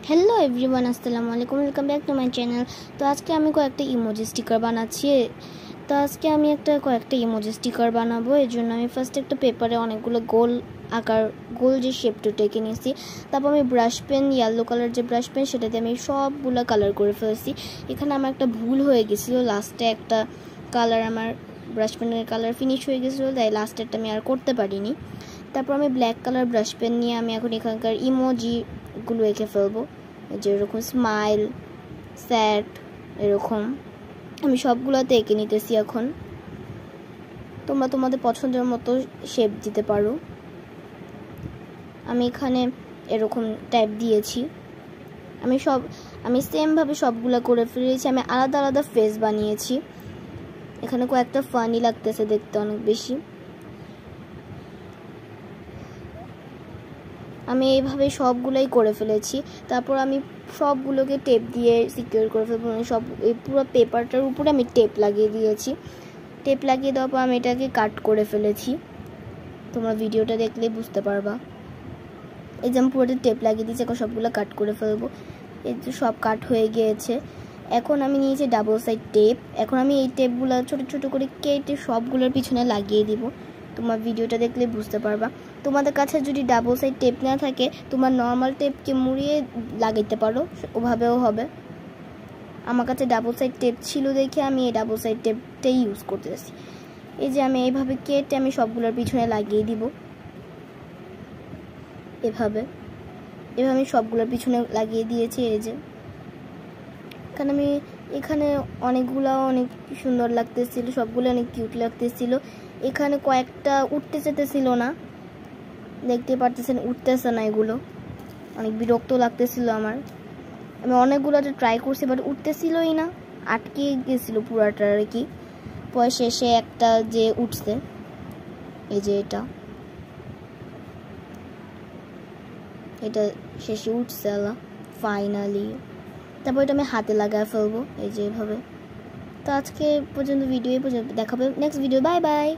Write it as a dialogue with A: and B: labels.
A: Hello everyone अस्सलाम वालेकुम welcome back to my channel. तो आज के আমি কয়েকটা ইমোজি স্টিকার বানাচ্ছি। তো আজকে আমি কয়েকটা ইমোজি স্টিকার বানাবো। এর জন্য আমি ফার্স্ট একটা পেপারে অনেকগুলো গোল আকার গোল যে শেপটা এঁকে নিয়েছি। তারপর আমি ব্রাশ পেন ইয়েলো কালার যে ব্রাশ পেন সেটাতে আমি সবগুলো কালার করে ফেলেছি। এখানে আমার একটা ভুল হয়ে গেছিলো, লাস্টে একটা কালার আমার ব্রাশ পেনের কালার ফিনিশ হয়ে গেছিলো, তাই লাস্টেরটা আমি আর করতে পারিনি। তারপর আমি ব্ল্যাক কালার ব্রাশ পেন নিয়ে আমি এখন এখানকার ইমোজিগুলো এঁকে ফেলবো, যেরকম স্মাইল, স্যাড, এরকম আমি সবগুলোতে এঁকে নিতেছি। এখন তোমরা তোমাদের পছন্দের মতো শেপ দিতে পারো। আমি এখানে এরকম টাইপ দিয়েছি। আমি সেমভাবে সবগুলো করে ফেলেছি। আমি আলাদা আলাদা ফেস বানিয়েছি। এখানে কয়েকটা ফানি লাগতেছে দেখতে অনেক বেশি। আমি এইভাবে সবগুলোই করে ফেলেছি। তারপর আমি সবগুলোকে টেপ দিয়ে সিকিউর করে ফেলবো। সব এই পুরো পেপারটার উপরে আমি টেপ লাগিয়ে দিয়েছি। টেপ লাগিয়ে দেওয়ার পর আমি এটাকে কাট করে ফেলেছি। তোমরা ভিডিওটা দেখলেই বুঝতে পারবা। এই যে আমি পুরোটা টেপ লাগিয়ে দিয়েছি, এখন সবগুলো কাট করে ফেলবো। এই যে সব কাট হয়ে গিয়েছে। এখন আমি নিয়েছি ডাবল সাইড টেপ। এখন আমি এই টেপগুলো ছোট ছোট করে কেটে সবগুলোর পিছনে লাগিয়ে দিব। তোমার ভিডিওটা দেখলে বুঝতে পারবা। তোমাদের কাছে যদি ডাবল সাইড টেপ না থাকে, তোমার নর্মাল টেপকে মুড়িয়ে লাগাইতে পারো, ওভাবেও হবে। আমার কাছে ডাবল সাইড টেপ ছিল দেখে আমি এই ডাবল সাইড টেপটাই ইউজ করতেছি। এই যে আমি এইভাবে কেটে আমি সবগুলোর পিছনে লাগিয়ে দিব। এভাবে আমি সবগুলোর পিছনে লাগিয়ে দিয়েছি। এই যে এখানে অনেকগুলো অনেক সুন্দর লাগতেছিল, সবগুলো অনেক কিউট লাগতেছিল। এখানে কয়েকটা উঠতে যেতেছিল না, দেখতে পারতেছেন উঠতেছে না। এগুলো অনেক বিরক্ত লাগতেছিল আমার। আমি অনেকগুলো ট্রাই করছি, বাট উঠতেছিলই না, আটকে গেছিল পুরাটা আর কি। পরে শেষে একটা যে উঠছে, এই যে এটা শেষে উঠছে ফাইনালি। তারপর এটা আমি হাতে লাগায় ফেলবো, এই যে এভাবে। তো আজকে পর্যন্ত ভিডিও পর্যন্ত দেখাবে নেক্সট ভিডিও। Bye bye.